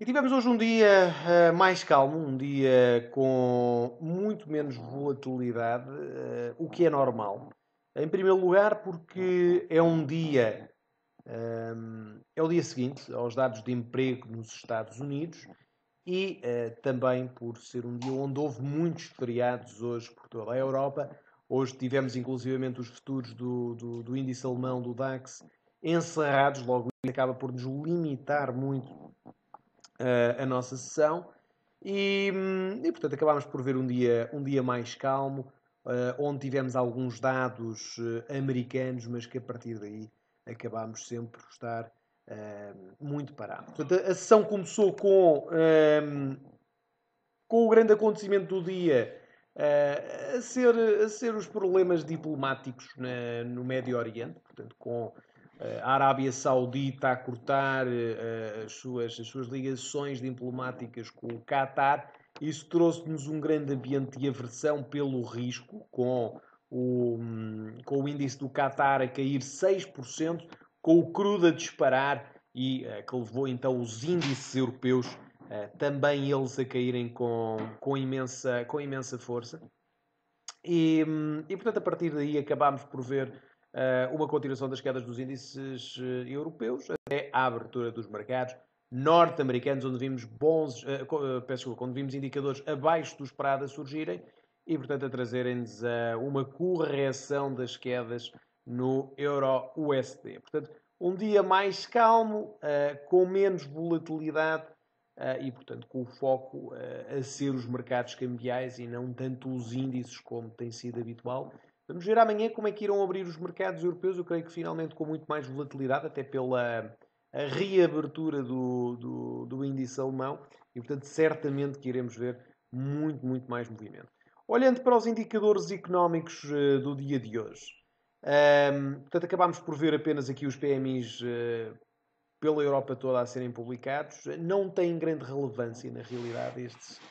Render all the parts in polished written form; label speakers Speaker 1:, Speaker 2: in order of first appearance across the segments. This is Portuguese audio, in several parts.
Speaker 1: E tivemos hoje um dia mais calmo, um dia com muito menos volatilidade, o que é normal. Em primeiro lugar, porque é um dia, é o dia seguinte aos dados de emprego nos Estados Unidos e também por ser um dia onde houve muitos feriados hoje por toda a Europa. Hoje tivemos inclusivamente os futuros do índice alemão do DAX encerrados, logo isso acaba por nos limitar muito a nossa sessão e, portanto acabámos por ver um dia mais calmo, onde tivemos alguns dados americanos, mas que a partir daí acabámos sempre por estar muito parados. Portanto, a sessão começou com o grande acontecimento do dia a ser os problemas diplomáticos no Médio Oriente, portanto, com a Arábia Saudita a cortar as suas ligações diplomáticas com o Qatar. Isso trouxe-nos um grande ambiente de aversão pelo risco, com o índice do Qatar a cair 6%, com o crudo a disparar e que levou então os índices europeus também eles a caírem com imensa força. E, portanto, a partir daí acabámos por ver uma continuação das quedas dos índices europeus até à abertura dos mercados norte-americanos, onde vimos quando vimos indicadores abaixo do esperado a surgirem e, portanto, a trazerem-nos uma correção das quedas no euro-USD. Portanto, um dia mais calmo, com menos volatilidade, e, portanto, com o foco a ser os mercados cambiais e não tanto os índices como tem sido habitual. Vamos ver amanhã como é que irão abrir os mercados europeus. Eu creio que finalmente com muito mais volatilidade, até pela a reabertura do índice alemão. E, portanto, certamente que iremos ver muito mais movimento. Olhando para os indicadores económicos do dia de hoje. Portanto, acabámos por ver apenas aqui os PMIs pela Europa toda a serem publicados. Não têm grande relevância, na realidade, estes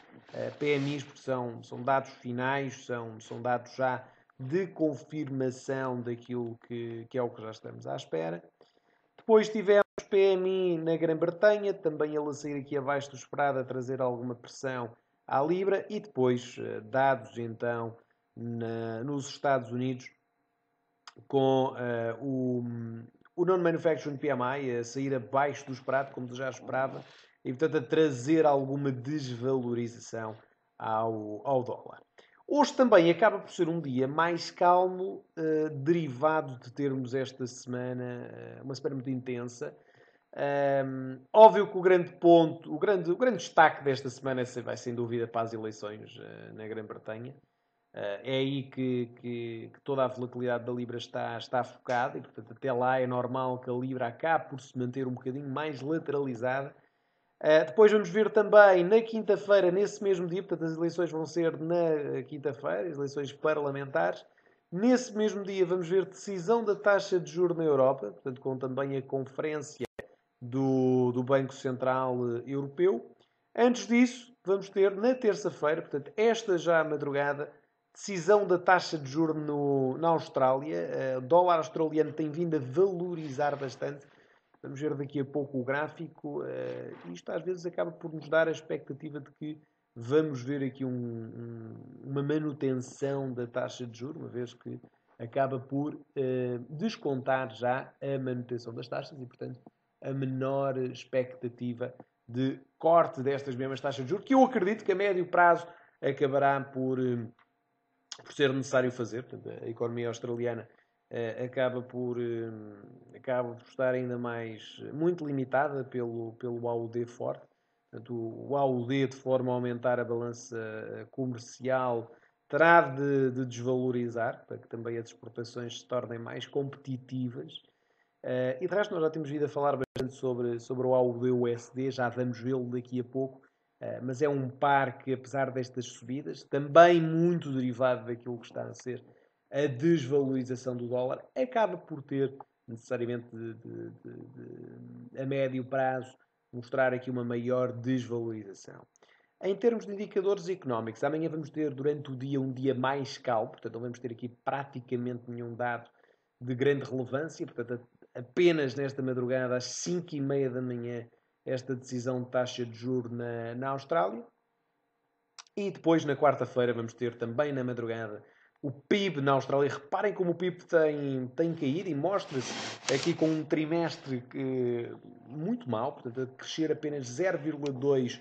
Speaker 1: PMIs, porque são dados finais, são dados já de confirmação daquilo que é o que já estamos à espera. Depois tivemos PMI na Grã-Bretanha, também ele a sair aqui abaixo do esperado, a trazer alguma pressão à Libra. E depois dados, então, nos Estados Unidos, com o Non-Manufacturing PMI a sair abaixo do esperado, como já esperava, e portanto a trazer alguma desvalorização ao dólar. Hoje também acaba por ser um dia mais calmo, derivado de termos esta semana, uma semana muito intensa. Óbvio que o grande ponto, o grande destaque desta semana vai sem dúvida para as eleições na Grã-Bretanha. É aí que toda a volatilidade da Libra está focada e, portanto, até lá é normal que a Libra acabe por se manter um bocadinho mais lateralizada. Depois vamos ver também na quinta-feira, nesse mesmo dia, portanto, as eleições vão ser na quinta-feira, as eleições parlamentares. Nesse mesmo dia vamos ver decisão da taxa de juros na Europa, portanto, com também a conferência do Banco Central Europeu. Antes disso, vamos ter na terça-feira, portanto, esta já madrugada, decisão da taxa de juros na Austrália. O dólar australiano tem vindo a valorizar bastante. Vamos ver daqui a pouco o gráfico. Isto às vezes acaba por nos dar a expectativa de que vamos ver aqui uma manutenção da taxa de juros, uma vez que acaba por descontar já a manutenção das taxas e, portanto, a menor expectativa de corte destas mesmas taxas de juros, que eu acredito que a médio prazo acabará por ser necessário fazer. Portanto, a economia australiana acaba por estar ainda mais muito limitada pelo AUD forte. Portanto, o AUD, de forma a aumentar a balança comercial, terá de desvalorizar, para que também as exportações se tornem mais competitivas. E de resto, nós já temos vindo a falar bastante sobre o AUD-USD, já vamos vê-lo daqui a pouco. Mas é um par que, apesar destas subidas, também muito derivado daquilo que está a ser a desvalorização do dólar, acaba por ter necessariamente a médio prazo mostrar aqui uma maior desvalorização. Em termos de indicadores económicos, amanhã vamos ter durante o dia um dia mais calmo, portanto não vamos ter aqui praticamente nenhum dado de grande relevância, portanto apenas nesta madrugada às 5h30 da manhã esta decisão de taxa de juros na Austrália. E depois, na quarta-feira, vamos ter também na madrugada o PIB na Austrália. Reparem como o PIB tem caído e mostra-se aqui com um trimestre muito mau, portanto, a crescer apenas 0,2%,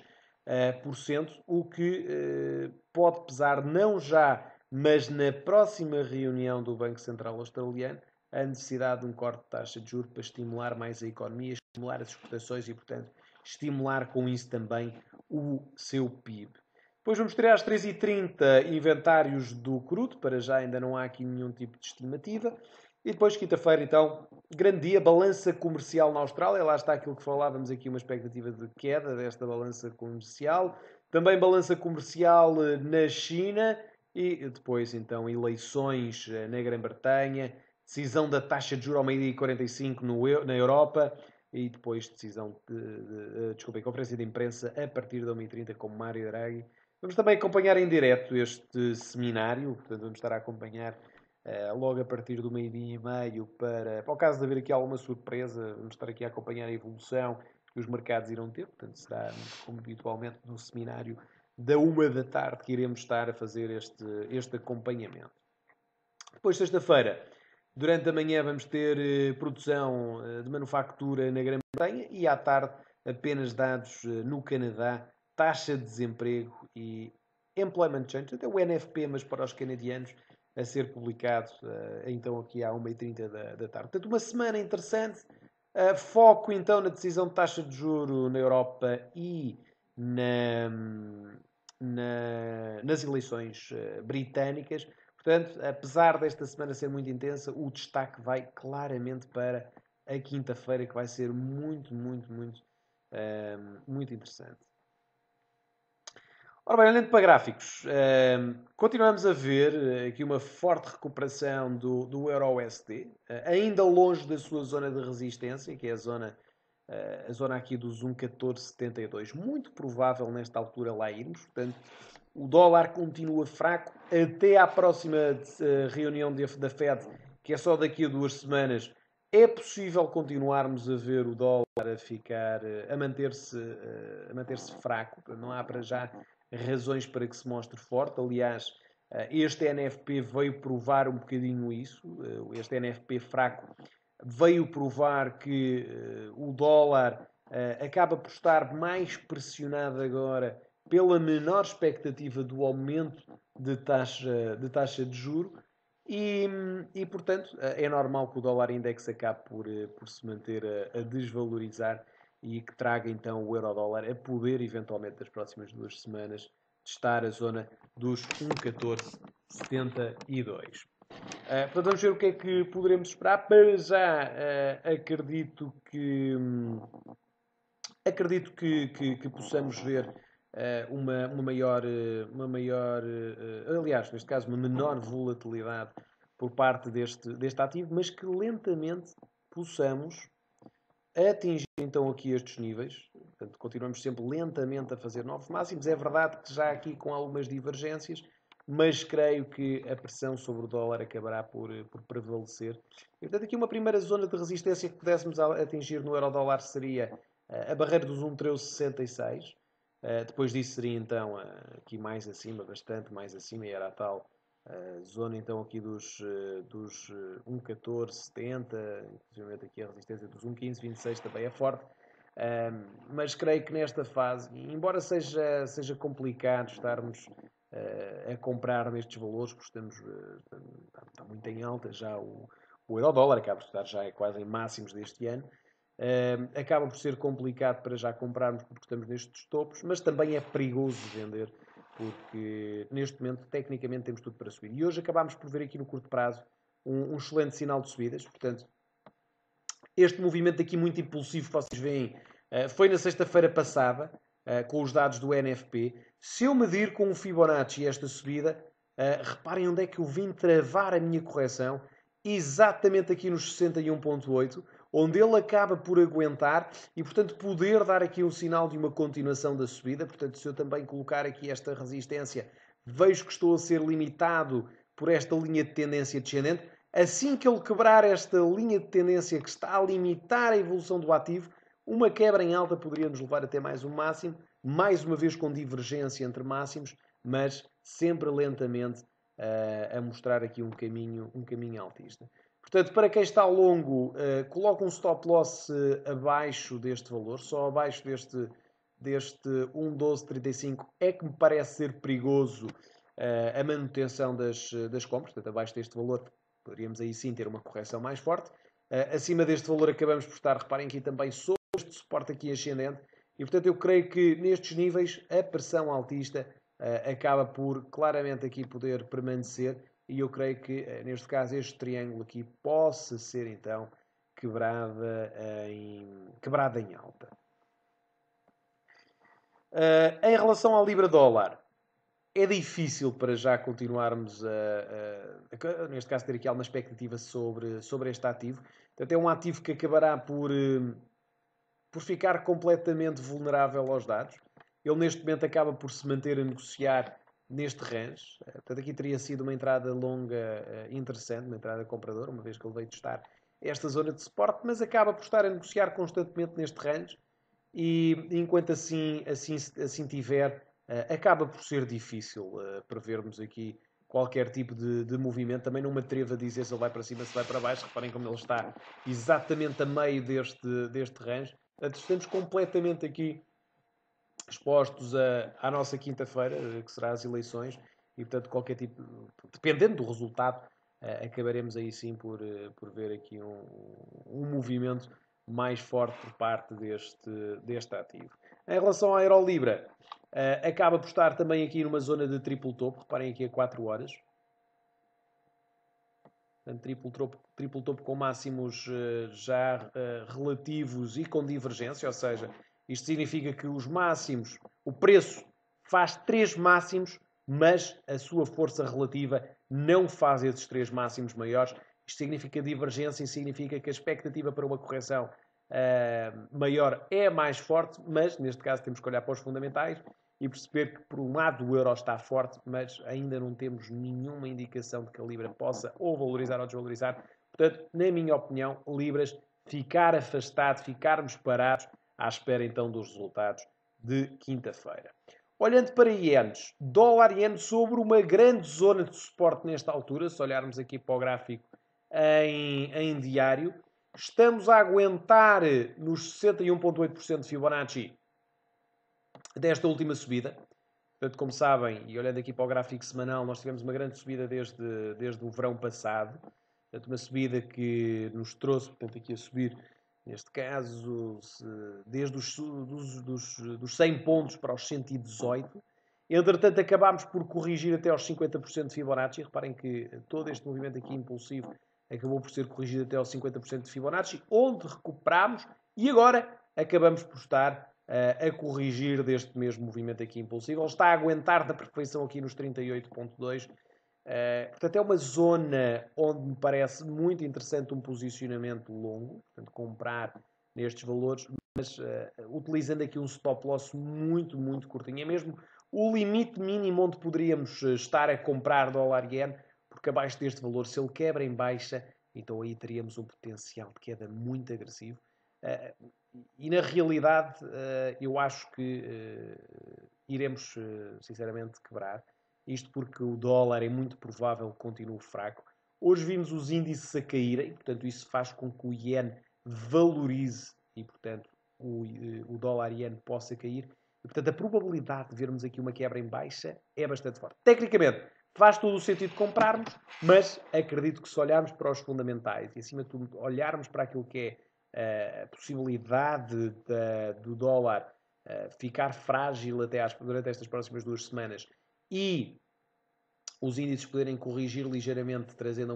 Speaker 1: o que pode pesar não já, mas na próxima reunião do Banco Central Australiano, a necessidade de um corte de taxa de juros para estimular mais a economia, estimular as exportações e, portanto, estimular com isso também o seu PIB. Depois vamos ter às 3h30 inventários do crudo, para já ainda não há aqui nenhum tipo de estimativa. E depois, quinta-feira, então, grande dia, balança comercial na Austrália. Lá está aquilo que falávamos aqui, uma expectativa de queda desta balança comercial. Também balança comercial na China. E depois, então, eleições na Grã-Bretanha. Decisão da taxa de juros ao meio-dia e 45 na Europa. E depois decisão conferência de imprensa a partir da 1h30 com Mário Draghi. Vamos também acompanhar em direto este seminário, portanto vamos estar a acompanhar logo a partir do 12h30 para o caso de haver aqui alguma surpresa, vamos estar aqui a acompanhar a evolução que os mercados irão ter, portanto será como habitualmente no seminário da 1h da tarde que iremos estar a fazer este acompanhamento. Depois, sexta-feira, durante a manhã vamos ter produção de manufatura na Grã-Bretanha e à tarde apenas dados no Canadá, taxa de desemprego e employment change, até o NFP, mas para os canadianos, a ser publicado então aqui à 1h30 da tarde. Portanto, uma semana interessante, foco então na decisão de taxa de juro na Europa e nas eleições britânicas. Portanto, apesar desta semana ser muito intensa, o destaque vai claramente para a quinta-feira, que vai ser muito interessante. Ora bem, olhando para gráficos, continuamos a ver aqui uma forte recuperação do Euro-USD, ainda longe da sua zona de resistência, que é a zona aqui dos 1,1472. Muito provável nesta altura lá irmos, portanto, o dólar continua fraco até à próxima reunião da Fed, que é só daqui a 2 semanas. É possível continuarmos a ver o dólar a manter-se fraco. Não há para já razões para que se mostre forte. Aliás, este NFP veio provar um bocadinho isso. Este NFP fraco veio provar que o dólar acaba por estar mais pressionado agora pela menor expectativa do aumento de taxa de juro e, portanto, é normal que o dólar index acabe por se manter a desvalorizar e que traga então o euro-dólar a poder, eventualmente, nas próximas 2 semanas, testar a zona dos 1,1472. Portanto, vamos ver o que é que poderemos esperar. Para já, acredito que possamos ver uma maior, aliás, neste caso, uma menor volatilidade por parte deste ativo, mas que lentamente possamos atingir então aqui estes níveis. Portanto, continuamos sempre lentamente a fazer novos máximos. É verdade que já aqui com algumas divergências, mas creio que a pressão sobre o dólar acabará por prevalecer. E, portanto, aqui uma primeira zona de resistência que pudéssemos atingir no euro-dólar seria a barreira dos 1,1366. Depois disso seria então aqui mais acima, bastante mais acima, e era a tal zona então aqui dos 1,1470, inclusive aqui a resistência dos 1,1526 também é forte. Mas creio que nesta fase, embora seja complicado estarmos a comprar nestes valores, porque está muito em alta já o euro-dólar, acaba por estar já quase em máximos deste ano. Acaba por ser complicado para já comprarmos porque estamos nestes topos, mas também é perigoso vender porque neste momento tecnicamente temos tudo para subir. E hoje acabámos por ver aqui no curto prazo um excelente sinal de subidas, portanto este movimento aqui muito impulsivo que vocês veem foi na sexta-feira passada com os dados do NFP. Se eu medir com o Fibonacci esta subida, reparem onde é que eu vim travar a minha correção, exatamente aqui nos 61,8, onde ele acaba por aguentar e, portanto, poder dar aqui um sinal de uma continuação da subida. Portanto, se eu também colocar aqui esta resistência, vejo que estou a ser limitado por esta linha de tendência descendente. Assim que ele quebrar esta linha de tendência que está a limitar a evolução do ativo, Uma quebra em alta poderia nos levar até mais um máximo, mais uma vez com divergência entre máximos, mas sempre lentamente a mostrar aqui um caminho altista. Portanto, para quem está longo, coloca um stop loss abaixo deste valor, só abaixo deste 1,1235 é que me parece ser perigoso a manutenção das compras. Portanto, abaixo deste valor poderíamos aí sim ter uma correção mais forte. Acima deste valor acabamos por estar, reparem aqui também, sobre este suporte aqui ascendente. E, portanto, eu creio que nestes níveis a pressão altista acaba por claramente aqui poder permanecer. E eu creio que, neste caso, este triângulo aqui possa ser, então, quebrada em alta. Em relação ao Libra-Dólar, é difícil para já continuarmos neste caso, ter aqui alguma expectativa sobre este ativo. Portanto, é um ativo que acabará por ficar completamente vulnerável aos dados. Ele, neste momento, acaba por se manter a negociar neste range. Portanto, aqui teria sido uma entrada longa interessante, uma entrada compradora, uma vez que ele veio testar esta zona de suporte, mas acaba por estar a negociar constantemente neste range. E enquanto assim tiver, acaba por ser difícil prevermos aqui qualquer tipo de movimento. Também não me atrevo a dizer se ele vai para cima, se vai para baixo. Reparem como ele está exatamente a meio deste range. Portanto, estamos completamente aqui expostos à nossa quinta-feira, que será as eleições, e portanto qualquer tipo, dependendo do resultado, acabaremos aí sim por ver aqui um movimento mais forte por parte deste ativo. Em relação à Eurolibra, acaba por estar também aqui numa zona de triplo topo, reparem aqui a 4 horas. Portanto, triplo topo com máximos já relativos e com divergência, ou seja, isto significa que os máximos, o preço faz 3 máximos, mas a sua força relativa não faz esses 3 máximos maiores. Isto significa divergência e significa que a expectativa para uma correção maior é mais forte, mas neste caso temos que olhar para os fundamentais e perceber que, por um lado, o euro está forte, mas ainda não temos nenhuma indicação de que a Libra possa ou valorizar ou desvalorizar. Portanto, na minha opinião, Libras, ficar afastado, ficarmos parados à espera então dos resultados de quinta-feira. Olhando para ienes, dólar-iene sobre uma grande zona de suporte nesta altura, se olharmos aqui para o gráfico em diário, estamos a aguentar nos 61,8% de Fibonacci desta última subida. Portanto, como sabem, e olhando aqui para o gráfico semanal, nós tivemos uma grande subida desde o verão passado. Portanto, uma subida que nos trouxe, portanto, aqui a subir, neste caso, desde dos 100 pontos para os 118. Entretanto, acabámos por corrigir até aos 50% de Fibonacci. Reparem que todo este movimento aqui impulsivo acabou por ser corrigido até aos 50% de Fibonacci, onde recuperámos e agora acabamos por estar a corrigir deste mesmo movimento aqui impulsivo. Ele está a aguentar da perfeição aqui nos 38,2. Portanto, é uma zona onde me parece muito interessante um posicionamento longo, portanto, comprar nestes valores, mas utilizando aqui um stop loss muito, muito curtinho. É mesmo o limite mínimo onde poderíamos estar a comprar dólar-iene, porque abaixo deste valor, se ele quebra em baixa, então aí teríamos um potencial de queda muito agressivo. E na realidade, eu acho que iremos, sinceramente, quebrar. Isto porque o dólar é muito provável que continue fraco. Hoje vimos os índices a caírem, portanto, isso faz com que o iene valorize e, portanto, o dólar-iene possa cair. E, portanto, a probabilidade de vermos aqui uma quebra em baixa é bastante forte. Tecnicamente, faz todo o sentido comprarmos, mas acredito que se olharmos para os fundamentais e, acima de tudo, olharmos para aquilo que é a possibilidade do dólar ficar frágil durante estas próximas 2 semanas e os índices poderem corrigir ligeiramente, trazendo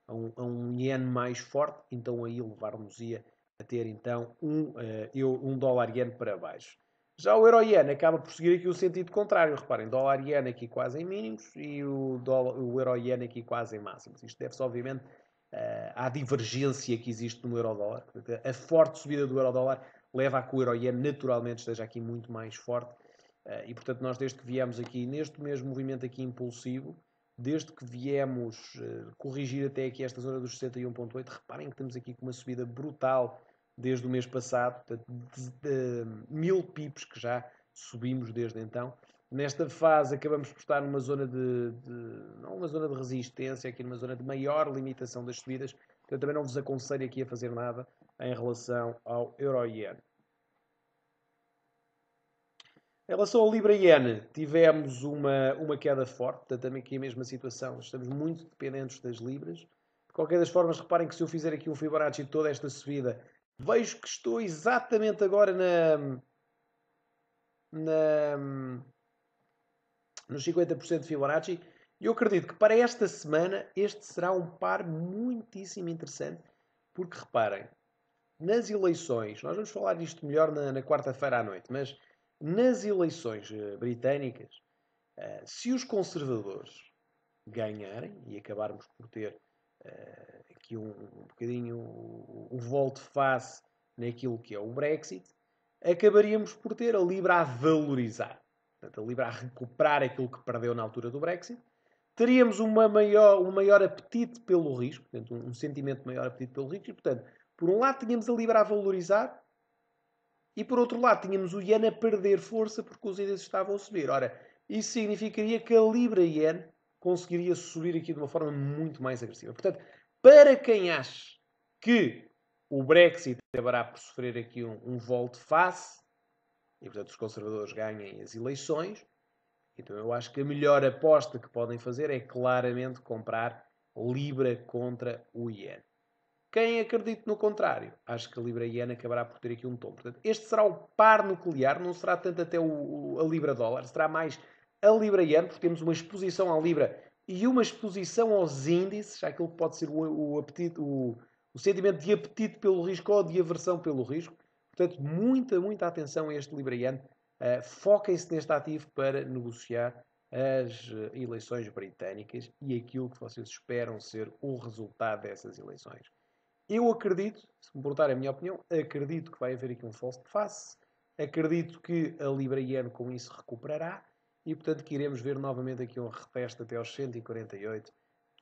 Speaker 1: a um iene mais forte, então aí levar-nos-ia a ter então um dólar-iene para baixo. Já o euro-iene acaba por seguir aqui o sentido contrário. Reparem, dólar-iene aqui quase em mínimos e o euro-iene aqui quase em máximos. Isto deve-se, obviamente, à divergência que existe no euro-dólar. A forte subida do euro-dólar leva a que o euro-iene naturalmente esteja aqui muito mais forte. E, portanto, nós desde que viemos aqui, neste mesmo movimento aqui impulsivo, desde que viemos corrigir até aqui esta zona dos 61,8, reparem que estamos aqui com uma subida brutal desde o mês passado, portanto, de 1000 pips que já subimos desde então. Nesta fase acabamos por estar numa zona não uma zona de resistência, aqui numa zona de maior limitação das subidas. Portanto, também não vos aconselho aqui a fazer nada em relação ao Euro-Yen. Em relação ao Libra-Yen, tivemos uma queda forte, portanto também aqui a mesma situação, estamos muito dependentes das Libras. De qualquer das formas, reparem que se eu fizer aqui um Fibonacci de toda esta subida, vejo que estou exatamente agora nos 50% de Fibonacci. E eu acredito que para esta semana este será um par muitíssimo interessante, porque reparem, nas eleições, nós vamos falar disto melhor na quarta-feira à noite, mas nas eleições britânicas, se os conservadores ganharem e acabarmos por ter aqui um bocadinho o volte-face naquilo que é o Brexit, acabaríamos por ter a Libra a valorizar. Portanto, a Libra a recuperar aquilo que perdeu na altura do Brexit. Teríamos um maior apetite pelo risco, portanto, um sentimento de maior apetite pelo risco. E, portanto, por um lado tínhamos a Libra a valorizar e, por outro lado, tínhamos o Yen a perder força porque os índices estavam a subir. Ora, isso significaria que a Libra-Yen conseguiria subir aqui de uma forma muito mais agressiva. Portanto, para quem acha que o Brexit acabará por sofrer aqui um volte-face, e portanto os conservadores ganhem as eleições, então eu acho que a melhor aposta que podem fazer é claramente comprar Libra contra o Yen. Quem acredita no contrário, acho que a Libra-Yen acabará por ter aqui um tom. Portanto, este será o par nuclear, não será tanto até a Libra-Dólar, será mais a Libra-Yen, porque temos uma exposição à Libra e uma exposição aos índices, aquilo que pode ser o apetite, o sentimento de apetite pelo risco ou de aversão pelo risco. Portanto, muita atenção a este Libra-Yen. Foquem-se neste ativo para negociar as eleições britânicas e aquilo que vocês esperam ser o resultado dessas eleições. Eu acredito, se me perguntarem a minha opinião, acredito que vai haver aqui um falso de face. Acredito que a Libra-Yen com isso recuperará e, portanto, que iremos ver novamente aqui um repesto até aos 148,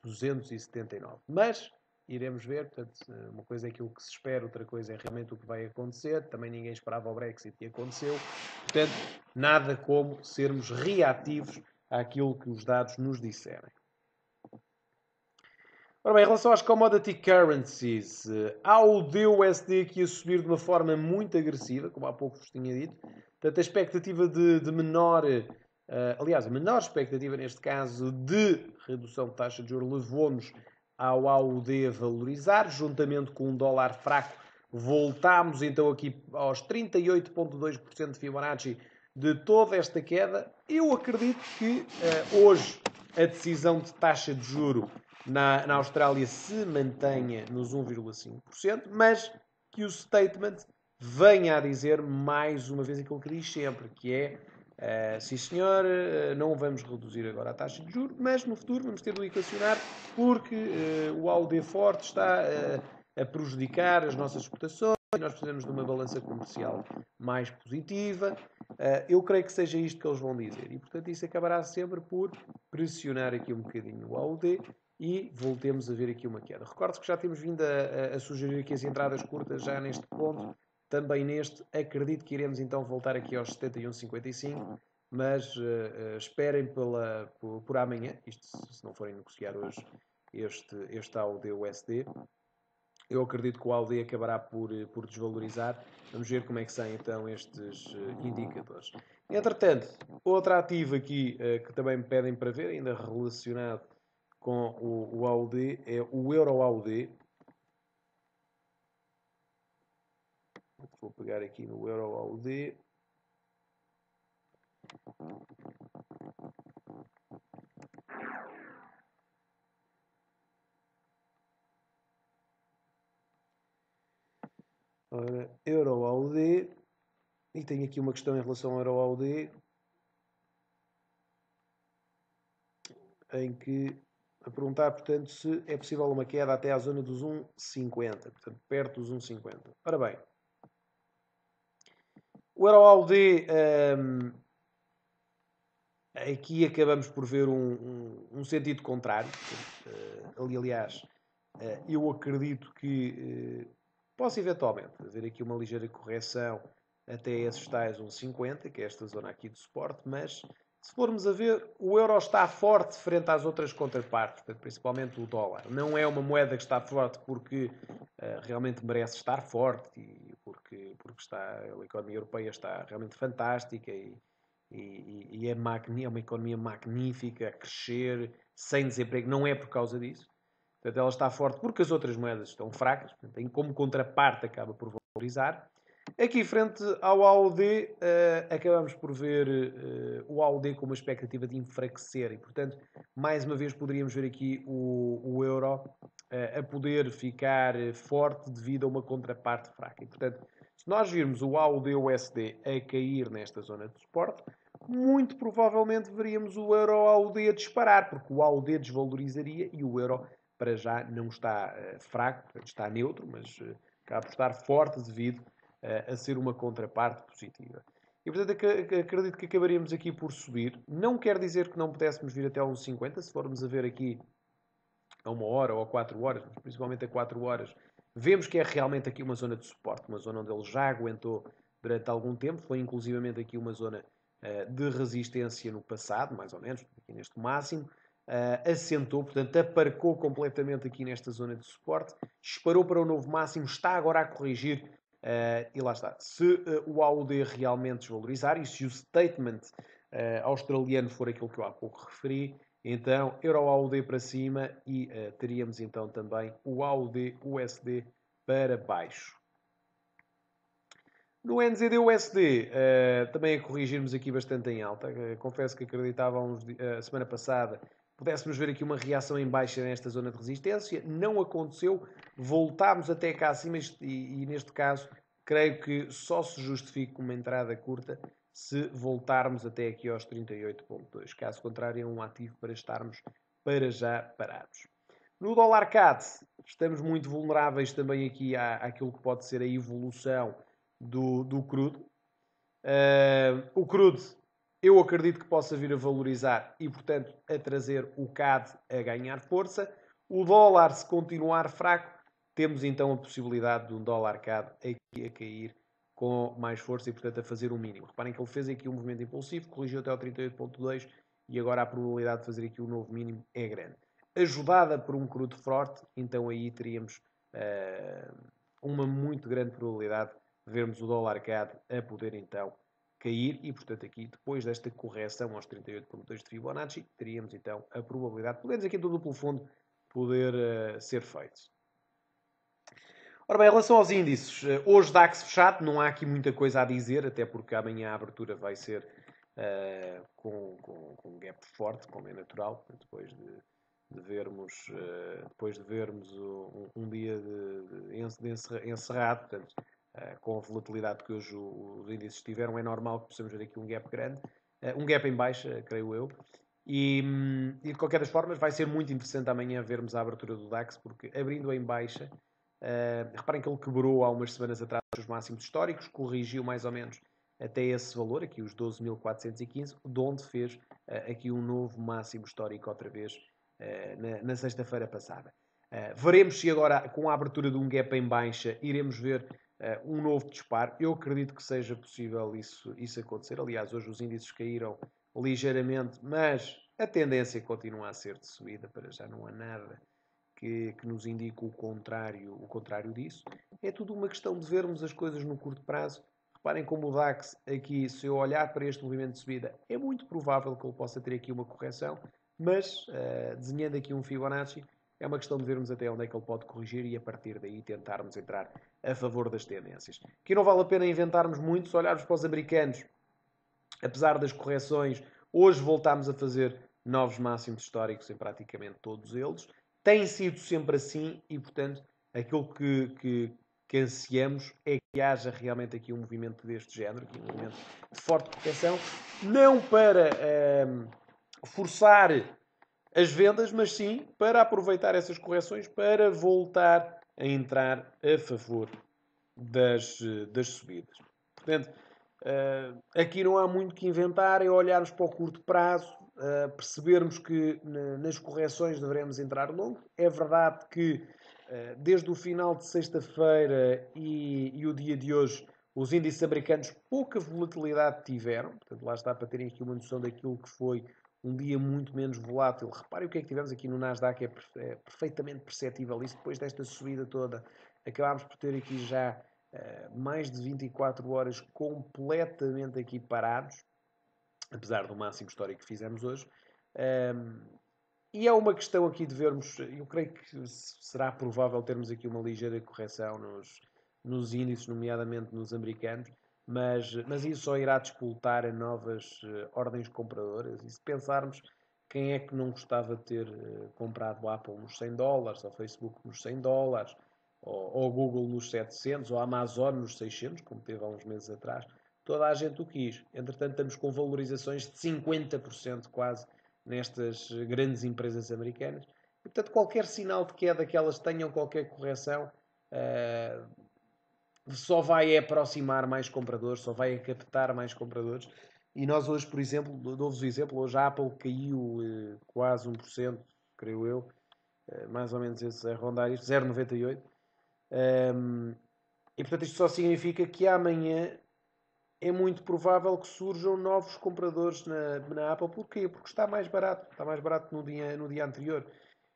Speaker 1: 279. Mas iremos ver, portanto, uma coisa é aquilo que se espera, outra coisa é realmente o que vai acontecer. Também ninguém esperava o Brexit e aconteceu. Portanto, nada como sermos reativos àquilo que os dados nos disserem. Ora bem, em relação às commodity currencies, há o DUSD aqui a subir de uma forma muito agressiva, como há pouco vos tinha dito. Portanto, a expectativa de menor, aliás, a menor expectativa neste caso de redução de taxa de juros levou-nos ao AUD a valorizar, juntamente com um dólar fraco. Voltámos então aqui aos 38,2% de Fibonacci de toda esta queda. Eu acredito que hoje a decisão de taxa de juro na Austrália se mantenha nos 1,5%, mas que o statement venha a dizer mais uma vez aquilo que diz sempre, que é sim senhor, não vamos reduzir agora a taxa de juros, mas no futuro vamos ter de o equacionar porque o AUD forte está a prejudicar as nossas exportações e nós precisamos de uma balança comercial mais positiva. Eu creio que seja isto que eles vão dizer e, portanto, isso acabará sempre por pressionar aqui um bocadinho o AUD e voltemos a ver aqui uma queda. Recordo que já temos vindo a sugerir aqui as entradas curtas já neste ponto, também neste. Acredito que iremos então voltar aqui aos 71,55, mas esperem por amanhã, isto se não forem negociar hoje este AUD-USD. Eu acredito que o AUD acabará por desvalorizar. Vamos ver como é que saem então estes indicadores. Entretanto, outro ativo aqui que também me pedem para ver, ainda relacionado com o AUD, é o Euro-AUD. Vou pegar aqui no Euro-AUD. Ora, Euro-AUD. E tenho aqui uma questão em relação ao Euro-AUD, em que a perguntar, portanto, se é possível uma queda até à zona dos 1,50, portanto, perto dos 1,50. Ora bem, o Euro-AUD, aqui acabamos por ver um sentido contrário. Aliás, eu acredito que possa eventualmente haver aqui uma ligeira correção até esses tais 1,50, que é esta zona aqui de suporte, mas se formos a ver, o euro está forte frente às outras contrapartes, principalmente o dólar. Não é uma moeda que está forte porque realmente merece estar forte e porque a economia europeia está realmente fantástica e é uma economia magnífica, a crescer, sem desemprego. Não é por causa disso. Portanto, ela está forte porque as outras moedas estão fracas. Portanto, como contraparte, acaba por valorizar. Aqui, frente ao AUD, acabamos por ver o AUD com uma expectativa de enfraquecer. E, portanto, mais uma vez poderíamos ver aqui o euro a poder ficar forte devido a uma contraparte fraca. E, portanto, se nós virmos o AUD-USD a cair nesta zona de suporte, muito provavelmente veríamos o euro-AUD a disparar, porque o AUD desvalorizaria e o euro para já não está fraco, está neutro, mas acaba por estar forte devido a ser uma contraparte positiva. E portanto acredito que acabaríamos aqui por subir. Não quer dizer que não pudéssemos vir até uns 50, se formos a ver aqui a 1 hora ou a 4 horas, mas principalmente a 4 horas, vemos que é realmente aqui uma zona de suporte, uma zona onde ele já aguentou durante algum tempo, foi inclusivamente aqui uma zona de resistência no passado, mais ou menos, aqui neste máximo, assentou, portanto aparcou completamente aqui nesta zona de suporte, disparou para o novo máximo, está agora a corrigir e lá está. Se o AUD realmente desvalorizar e se o statement australiano for aquilo que eu há pouco referi, então euro-AUD para cima e teríamos então também o AUD-USD para baixo. No NZD-USD, também a corrigirmos aqui bastante em alta. Confesso que acreditava a semana passada pudéssemos ver aqui uma reação em baixa nesta zona de resistência. Não aconteceu. Voltámos até cá acima e neste caso, creio que só se justifica uma entrada curta se voltarmos até aqui aos 38.2. Caso contrário, é um ativo para estarmos para já parados. No dólar CAD, estamos muito vulneráveis também aqui àquilo que pode ser a evolução do crudo. O crudo, eu acredito que possa vir a valorizar e, portanto, a trazer o CAD a ganhar força. O dólar, se continuar fraco, temos então a possibilidade de um dólar CAD aqui a cair com mais força e, portanto, a fazer um mínimo. Reparem que ele fez aqui um movimento impulsivo, corrigiu até ao 38.2 e agora a probabilidade de fazer aqui um novo mínimo é grande. Ajudada por um crudo forte, então aí teríamos uma muito grande probabilidade de vermos o dólar CAD a poder então cair e, portanto, aqui depois desta correção aos 38.2 de Fibonacci, teríamos então a probabilidade, pelo menos aqui do duplo fundo, poder ser feito. Ora bem, em relação aos índices, hoje DAX fechado, não há aqui muita coisa a dizer, até porque amanhã a abertura vai ser com um gap forte, como é natural, depois de vermos um dia de encerrado, portanto, com a volatilidade que hoje os índices tiveram, é normal que possamos ver aqui um gap grande, um gap em baixa, creio eu. E de qualquer das formas, vai ser muito interessante amanhã vermos a abertura do DAX, porque abrindo em baixa, reparem que ele quebrou há umas semanas atrás os máximos históricos, corrigiu mais ou menos até esse valor, aqui os 12.415, de onde fez aqui um novo máximo histórico outra vez na sexta-feira passada. Veremos se agora, com a abertura de um gap em baixa, iremos ver um novo disparo. Eu acredito que seja possível isso acontecer. Aliás, hoje os índices caíram ligeiramente, mas a tendência continua a ser de subida, para já não há nada que nos indique o contrário disso. É tudo uma questão de vermos as coisas no curto prazo. Reparem como o DAX aqui, se eu olhar para este movimento de subida, é muito provável que ele possa ter aqui uma correção, mas desenhando aqui um Fibonacci, é uma questão de vermos até onde é que ele pode corrigir e a partir daí tentarmos entrar a favor das tendências. Aqui não vale a pena inventarmos muito, se olharmos para os americanos, apesar das correções, hoje voltámos a fazer novos máximos históricos em praticamente todos eles. Tem sido sempre assim e, portanto, aquilo que ansiamos é que haja realmente aqui um movimento deste género, aqui um movimento de forte proteção, não para forçar as vendas, mas sim para aproveitar essas correções para voltar a entrar a favor das subidas. Portanto, aqui não há muito que inventar, é olharmos para o curto prazo, percebermos que nas correções devemos entrar longo. É verdade que desde o final de sexta-feira e o dia de hoje, os índices americanos pouca volatilidade tiveram. Portanto, lá está para terem aqui uma noção daquilo que foi um dia muito menos volátil. Reparem o que é que tivemos aqui no Nasdaq, é perfeitamente perceptível isso. Depois desta subida toda, acabámos por ter aqui já mais de 24 horas completamente aqui parados, apesar do máximo histórico que fizemos hoje. E é uma questão aqui de vermos, eu creio que será provável termos aqui uma ligeira correção nos índices, nomeadamente nos americanos, mas isso só irá despoltar a novas ordens compradoras. E se pensarmos quem é que não gostava de ter comprado o Apple nos $100, ou o Facebook nos $100, ou o Google nos 700, ou a Amazon nos 600, como teve há uns meses atrás, toda a gente o quis. Entretanto, estamos com valorizações de 50% quase nestas grandes empresas americanas. E, portanto, qualquer sinal de queda que elas tenham, qualquer correção, só vai aproximar mais compradores, só vai captar mais compradores. E nós hoje, por exemplo, dou-vos o exemplo, hoje a Apple caiu quase 1%, creio eu, mais ou menos esse, a rondar isto, 0,98%. E portanto isto só significa que amanhã é muito provável que surjam novos compradores na Apple. Porquê? Porque está mais barato no dia anterior.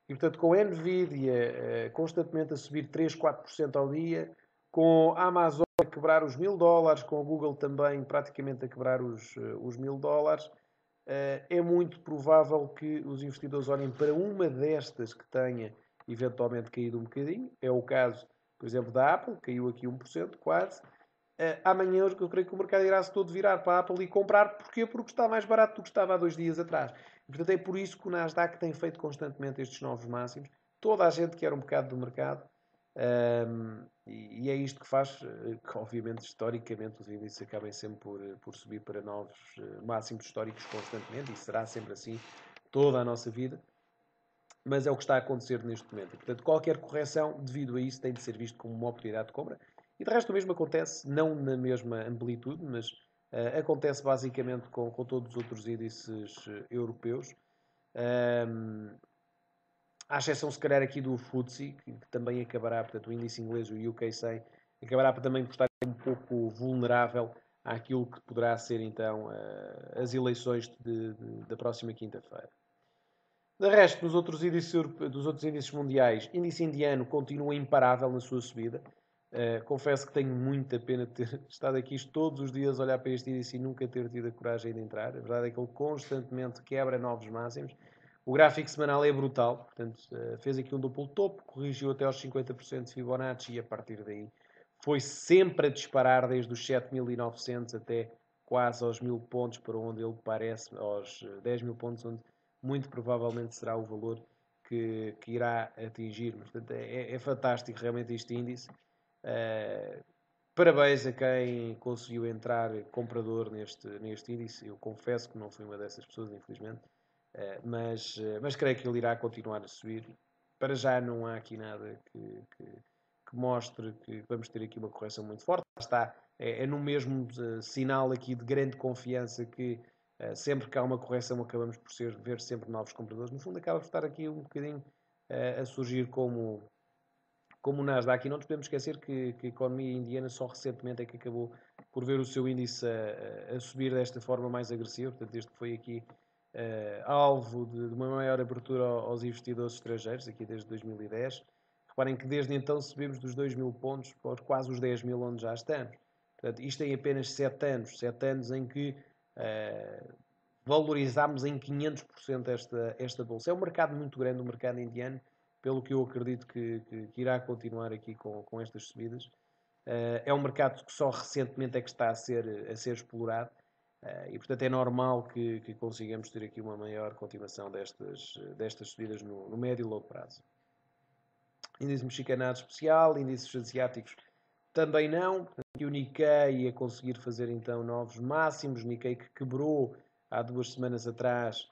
Speaker 1: E portanto, com a Nvidia constantemente a subir 3, 4% ao dia, com a Amazon a quebrar os $1000, com a Google também praticamente a quebrar os $1000, é muito provável que os investidores olhem para uma destas que tenha eventualmente caído um bocadinho. É o caso, por exemplo, da Apple, caiu aqui 1% quase. Amanhã eu creio que o mercado irá-se todo virar para a Apple e comprar. Porquê? Porque está mais barato do que estava há 2 dias atrás. E, portanto, é por isso que o Nasdaq tem feito constantemente estes novos máximos. Toda a gente quer um bocado do mercado. E é isto que faz que, obviamente, historicamente, os índices acabem sempre por subir para novos máximos históricos constantemente. E será sempre assim toda a nossa vida. Mas é o que está a acontecer neste momento. E, portanto, qualquer correção, devido a isso, tem de ser visto como uma oportunidade de compra. E de resto o mesmo acontece, não na mesma amplitude, mas acontece basicamente com todos os outros índices europeus. À exceção, se calhar, aqui do FTSE, que também acabará, portanto, o índice inglês, o UK 100, acabará também por estar um pouco vulnerável àquilo que poderá ser, então, as eleições da próxima quinta-feira. De resto, dos outros índices mundiais, índice indiano continua imparável na sua subida. Confesso que tenho muita pena de ter estado aqui todos os dias a olhar para este índice e nunca ter tido a coragem de entrar. A verdade é que ele constantemente quebra novos máximos. O gráfico semanal é brutal, portanto, fez aqui um duplo topo, corrigiu até aos 50% de Fibonacci e a partir daí foi sempre a disparar desde os 7.900 até quase aos 1000 pontos, para onde ele parece, aos 10.000 pontos, onde muito provavelmente será o valor que irá atingir. Mas, portanto, é fantástico realmente este índice. Parabéns a quem conseguiu entrar comprador neste índice. Eu confesso que não fui uma dessas pessoas, infelizmente. Mas creio que ele irá continuar a subir. Para já não há aqui nada que mostre que vamos ter aqui uma correção muito forte. Está, é no mesmo sinal aqui de grande confiança que sempre que há uma correção acabamos por ver sempre novos compradores. No fundo acaba por estar aqui um bocadinho a surgir como o Nasdaq. E não nos podemos esquecer que a economia indiana só recentemente é que acabou por ver o seu índice a subir desta forma mais agressiva. Portanto, desde que foi aqui alvo de uma maior abertura aos investidores estrangeiros, aqui desde 2010. Reparem que desde então subimos dos 2.000 pontos para quase os 10.000 onde já estamos. Portanto, isto em apenas 7 anos. 7 anos em que valorizámos em 500% esta bolsa. É um mercado muito grande, o mercado indiano, pelo que eu acredito que irá continuar aqui com estas subidas. É um mercado que só recentemente é que está a ser explorado e, portanto, é normal que consigamos ter aqui uma maior continuação destas subidas no médio e longo prazo. Índice mexicano especial, índices asiáticos também não. O Nikkei a conseguir fazer então novos máximos. O Nikkei que quebrou há 2 semanas atrás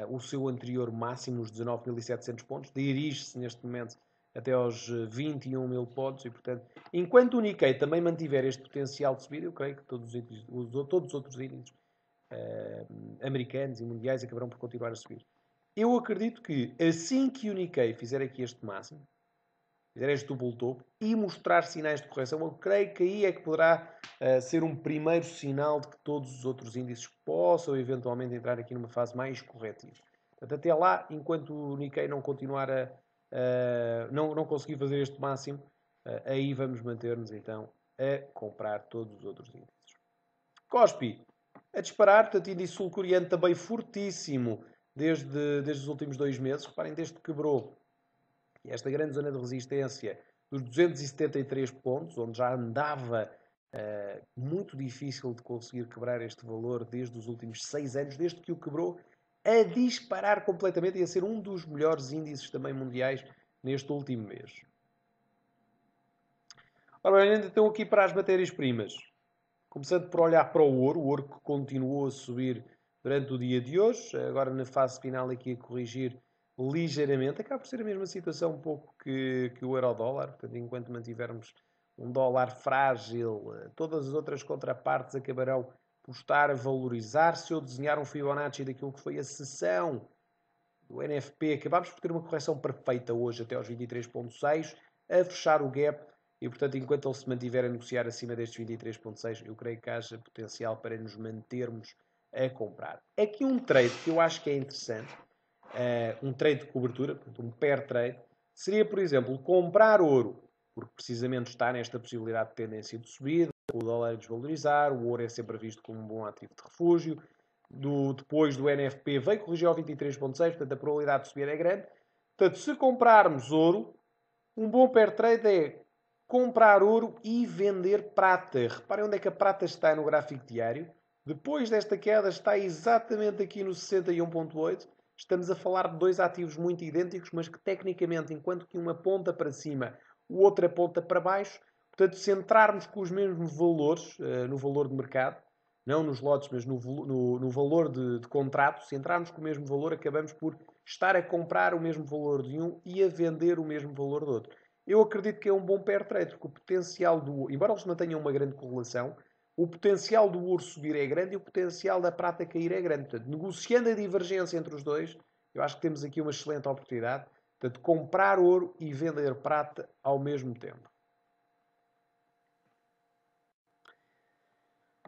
Speaker 1: o seu anterior máximo, os 19.700 pontos, dirige-se neste momento até aos 21.000 pontos e, portanto, enquanto o Nikkei também mantiver este potencial de subida, eu creio que todos os outros índices americanos e mundiais acabarão por continuar a subir. Eu acredito que assim que o Nikkei fizer aqui este máximo, fizer este duplo topo e mostrar sinais de correção, eu creio que aí é que poderá ser um primeiro sinal de que todos os outros índices possam eventualmente entrar aqui numa fase mais corretiva. Portanto, até lá, enquanto o Nikkei não continuar não conseguir fazer este máximo, aí vamos manter-nos então a comprar todos os outros índices. Kospi, a disparar, portanto, índice sul-coreano também fortíssimo desde os últimos 2 meses. Reparem, desde que quebrou esta grande zona de resistência dos 273 pontos, onde já andava muito difícil de conseguir quebrar este valor desde os últimos 6 anos, desde que o quebrou, a disparar completamente e a ser um dos melhores índices também mundiais neste último mês. Ora bem, ainda estão aqui para as matérias-primas. Começando por olhar para o ouro que continuou a subir durante o dia de hoje, agora na fase final aqui a corrigir ligeiramente. Acaba por ser a mesma situação um pouco que o euro-dólar, portanto, enquanto mantivermos um dólar frágil, todas as outras contrapartes acabarão por estar a valorizar. Se eu desenhar um Fibonacci daquilo que foi a sessão do NFP, acabámos por ter uma correção perfeita hoje até aos 23.6, a fechar o gap e, portanto, enquanto ele se mantiver a negociar acima destes 23.6, eu creio que haja potencial para nos mantermos a comprar. Aqui um trade que eu acho que é interessante, um trade de cobertura, portanto, um pair trade, seria, por exemplo, comprar ouro, porque precisamente está nesta possibilidade de tendência de subida, o dólar a desvalorizar, o ouro é sempre visto como um bom ativo de refúgio, depois do NFP veio corrigir ao 23.6, portanto a probabilidade de subir é grande. Portanto, se comprarmos ouro, um bom pair trade é comprar ouro e vender prata. Reparem onde é que a prata está no gráfico diário. Depois desta queda está exatamente aqui no 61.8. Estamos a falar de dois ativos muito idênticos, mas que tecnicamente, enquanto que uma ponta para cima, o outro aponta para baixo, portanto, se entrarmos com os mesmos valores, no valor de mercado, não nos lotes, mas no valor de contrato, se entrarmos com o mesmo valor, acabamos por estar a comprar o mesmo valor de um e a vender o mesmo valor do outro. Eu acredito que é um bom pair trade, porque o potencial embora eles não tenham uma grande correlação, o potencial do ouro subir é grande e o potencial da prata cair é grande. Portanto, negociando a divergência entre os dois, eu acho que temos aqui uma excelente oportunidade de comprar ouro e vender prata ao mesmo tempo.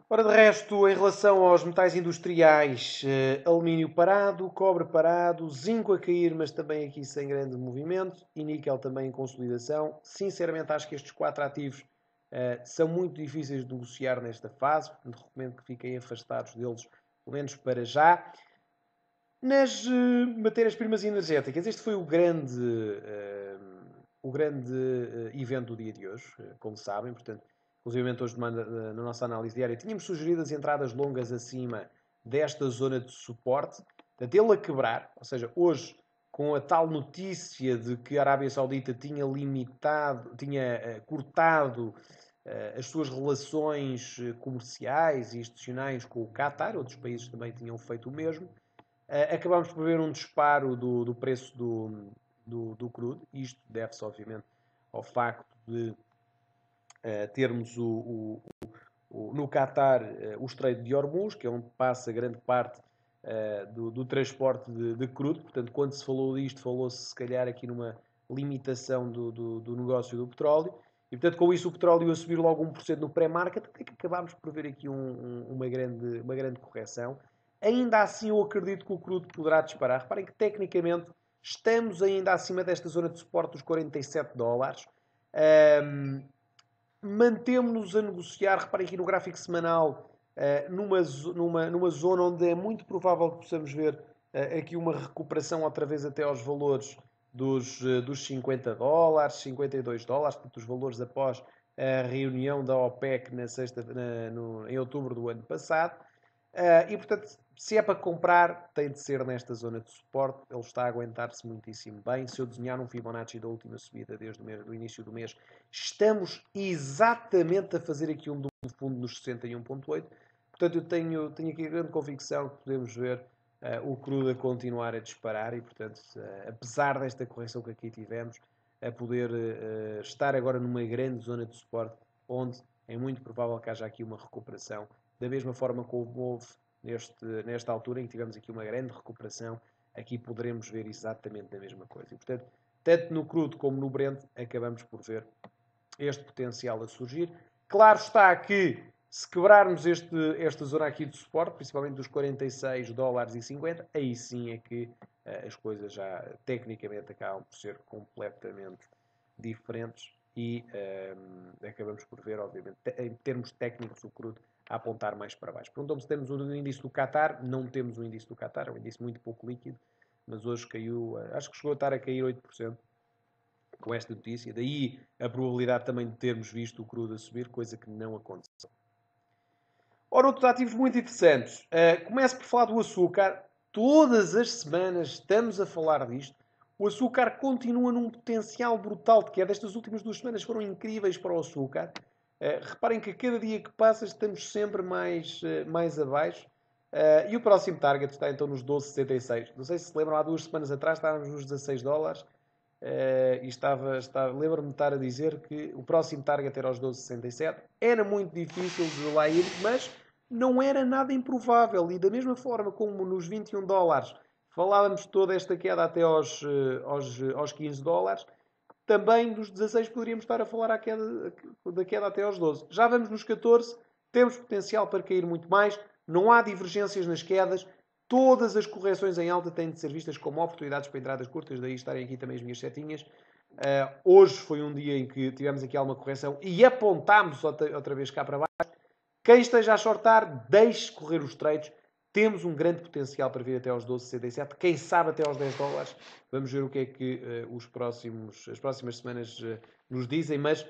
Speaker 1: Ora, de resto, em relação aos metais industriais, alumínio parado, cobre parado, zinco a cair, mas também aqui sem grande movimento, e níquel também em consolidação. Sinceramente, acho que estes 4 ativos são muito difíceis de negociar nesta fase, portanto, recomendo que fiquem afastados deles, pelo menos para já. Nas matérias-primas energéticas, este foi o grande evento do dia de hoje, como sabem, portanto, inclusive hoje na nossa análise diária, tínhamos sugerido as entradas longas acima desta zona de suporte, portanto, ele a quebrar, ou seja, hoje, com a tal notícia de que a Arábia Saudita tinha cortado as suas relações comerciais e institucionais com o Qatar, outros países também tinham feito o mesmo, acabamos por ver um disparo do preço do crudo. Isto deve-se, obviamente, ao facto de termos no Qatar o Estreito de Hormuz, que é onde passa grande parte do transporte de crudo. Portanto, quando se falou disto, falou-se se calhar aqui numa limitação do negócio do petróleo. E, portanto, com isso o petróleo a subir logo 1% no pré-market, até que acabámos por ver aqui uma grande correção. Ainda assim, eu acredito que o crudo poderá disparar. Reparem que, tecnicamente, estamos ainda acima desta zona de suporte dos 47 dólares. Mantemos-nos a negociar, reparem aqui no gráfico semanal, numa zona onde é muito provável que possamos ver aqui uma recuperação outra vez até aos valores dos 50 dólares, 52 dólares, portanto, os valores após a reunião da OPEC em outubro do ano passado. E, portanto, se é para comprar, tem de ser nesta zona de suporte. Ele está a aguentar-se muitíssimo bem. Se eu desenhar um Fibonacci da última subida desde o início do mês, estamos exatamente a fazer aqui um duplo fundo nos 61.8. Portanto, eu tenho aqui a grande convicção que podemos ver o crudo a continuar a disparar e, portanto, apesar desta correção que aqui tivemos, a poder estar agora numa grande zona de suporte, onde é muito provável que haja aqui uma recuperação. Da mesma forma como houve nesta altura em que tivemos aqui uma grande recuperação, aqui poderemos ver exatamente a mesma coisa. E, portanto, tanto no crudo como no Brent, acabamos por ver este potencial a surgir. Claro está que, se quebrarmos esta zona aqui de suporte, principalmente dos 46 dólares e 50, aí sim é que as coisas já tecnicamente acabam por ser completamente diferentes e acabamos por ver, obviamente, em termos técnicos, o crudo a apontar mais para baixo. Perguntam-me se temos o índice do Qatar. Não temos o índice do Qatar, é um índice muito pouco líquido, mas hoje caiu, acho que chegou a estar a cair 8% com esta notícia. Daí a probabilidade também de termos visto o crudo a subir, coisa que não aconteceu. Ora, outros ativos muito interessantes. Começo por falar do açúcar. Todas as semanas estamos a falar disto. O açúcar continua num potencial brutal de queda. Estas últimas 2 semanas foram incríveis para o açúcar. Reparem que a cada dia que passa estamos sempre mais abaixo. E o próximo target está então nos 12,66. Não sei se se lembram, há 2 semanas atrás estávamos nos 16 dólares. Lembro-me de estar a dizer que o próximo target era aos 12,67. Era muito difícil de lá ir, mas não era nada improvável. E da mesma forma como nos 21 dólares falávamos toda esta queda até aos 15 dólares, também dos 16 poderíamos estar a falar da queda até aos 12. Já vamos nos 14, temos potencial para cair muito mais, não há divergências nas quedas, todas as correções em alta têm de ser vistas como oportunidades para entradas curtas, daí estarem aqui também as minhas setinhas. Hoje foi um dia em que tivemos aqui alguma correção e apontámos outra vez cá para baixo. Quem esteja a shortar, deixe correr os trades. Temos um grande potencial para vir até aos 12,67. Quem sabe até aos 10 dólares. Vamos ver o que é que as próximas semanas nos dizem. Mas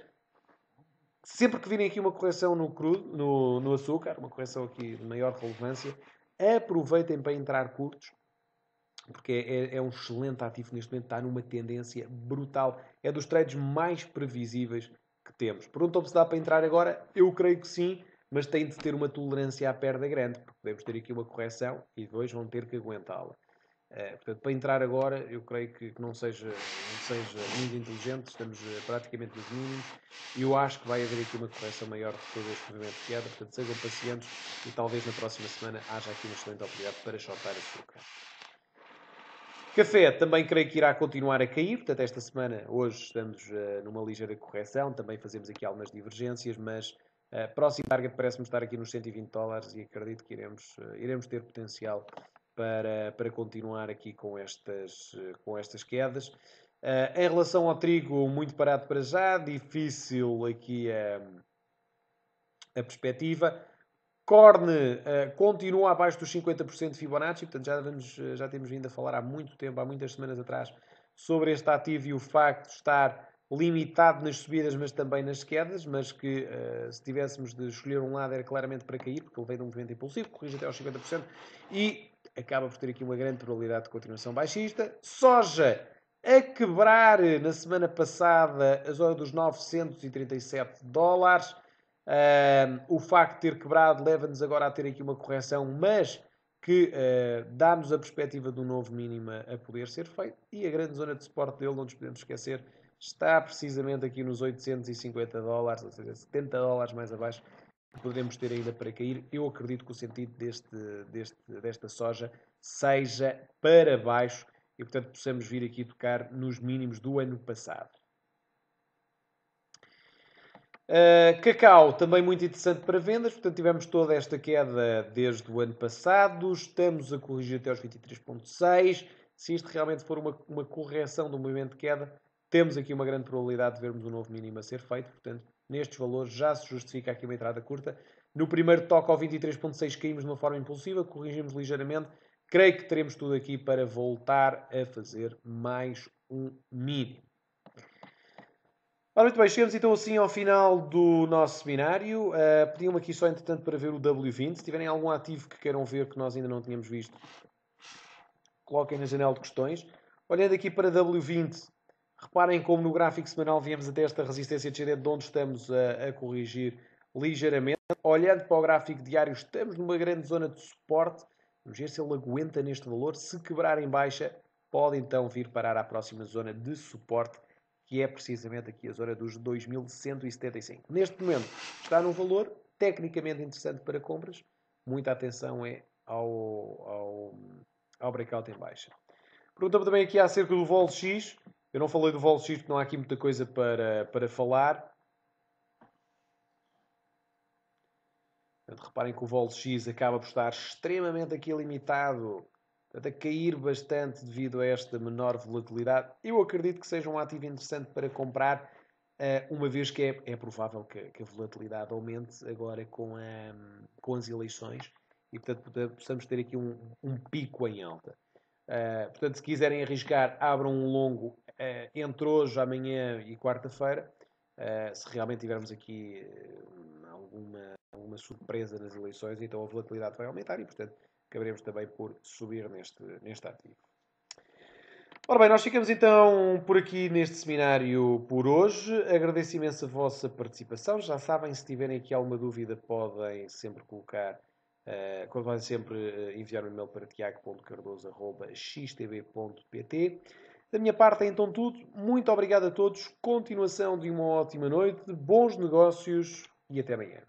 Speaker 1: sempre que virem aqui uma correção no crudo, no açúcar, uma correção aqui de maior relevância, aproveitem para entrar curtos. Porque é um excelente ativo neste momento. Está numa tendência brutal. É dos trades mais previsíveis que temos. Perguntam-me se dá para entrar agora. Eu creio que sim, mas tem de ter uma tolerância à perda grande, porque podemos ter aqui uma correção e depois vão ter que aguentá-la. Portanto, para entrar agora, eu creio que não seja muito inteligente. Estamos praticamente nos mínimos. E eu acho que vai haver aqui uma correção maior de todo este movimento de queda. Portanto, sejam pacientes e talvez na próxima semana haja aqui uma excelente oportunidade para shortar açúcar. Café também creio que irá continuar a cair, portanto esta semana, hoje estamos numa ligeira correção, também fazemos aqui algumas divergências, mas próximo target parece-me estar aqui nos 120 dólares e acredito que iremos ter potencial para continuar aqui com estas quedas. Em relação ao trigo, muito parado para já, difícil aqui a perspectiva. Corn continua abaixo dos 50% de Fibonacci, portanto já temos vindo a falar há muito tempo, há muitas semanas atrás, sobre este ativo e o facto de estar limitado nas subidas, mas também nas quedas, mas que se tivéssemos de escolher um lado era claramente para cair, porque ele veio de um movimento impulsivo, corrige até aos 50% e acaba por ter aqui uma grande probabilidade de continuação baixista. Soja a quebrar na semana passada a zona dos 937 dólares. O facto de ter quebrado leva-nos agora a ter aqui uma correção, mas que dá-nos a perspectiva de um novo mínimo a poder ser feito. E a grande zona de suporte dele, não nos podemos esquecer, está precisamente aqui nos 850 dólares, ou seja, 70 dólares mais abaixo, que podemos ter ainda para cair. Eu acredito que o sentido desta soja seja para baixo e, portanto, possamos vir aqui tocar nos mínimos do ano passado. Cacau, também muito interessante para vendas, portanto tivemos toda esta queda desde o ano passado, estamos a corrigir até aos 23,6. Se isto realmente for uma correção do movimento de queda, temos aqui uma grande probabilidade de vermos um novo mínimo a ser feito, portanto nestes valores já se justifica aqui uma entrada curta. No primeiro toque ao 23,6 caímos de uma forma impulsiva, corrigimos ligeiramente, creio que teremos tudo aqui para voltar a fazer mais um mínimo. Ora, muito bem, chegamos então assim ao final do nosso seminário. Pediam-me aqui só, entretanto, para ver o W20. Se tiverem algum ativo que queiram ver que nós ainda não tínhamos visto, coloquem na janela de questões. Olhando aqui para W20, reparem como no gráfico semanal viemos até esta resistência descendente de onde estamos a corrigir ligeiramente. Olhando para o gráfico diário, estamos numa grande zona de suporte. Vamos ver se ele aguenta neste valor. Se quebrar em baixa, pode então vir parar à próxima zona de suporte, que é precisamente aqui a zona dos 2175. Neste momento está num valor tecnicamente interessante para compras. Muita atenção é ao breakout em baixa. Pergunta-me também aqui acerca do vol X. Eu não falei do Vol X porque não há aqui muita coisa para falar. Portanto, reparem que o Vol X acaba por estar extremamente aqui limitado, portanto, a cair bastante devido a esta menor volatilidade. Eu acredito que seja um ativo interessante para comprar, uma vez que é provável que a volatilidade aumente agora com as eleições e, portanto, possamos ter aqui um pico em alta. Portanto, se quiserem arriscar, abram um longo entre hoje, amanhã e quarta-feira. Se realmente tivermos aqui alguma surpresa nas eleições, então a volatilidade vai aumentar e, portanto, acabaremos também por subir neste ativo. Ora bem, nós ficamos então por aqui neste seminário por hoje. Agradeço imenso a vossa participação. Já sabem, se tiverem aqui alguma dúvida, podem sempre colocar, podem sempre enviar um e-mail para tiago.cardoso.xtb.pt. Da minha parte é então tudo. Muito obrigado a todos. Continuação de uma ótima noite, bons negócios e até amanhã.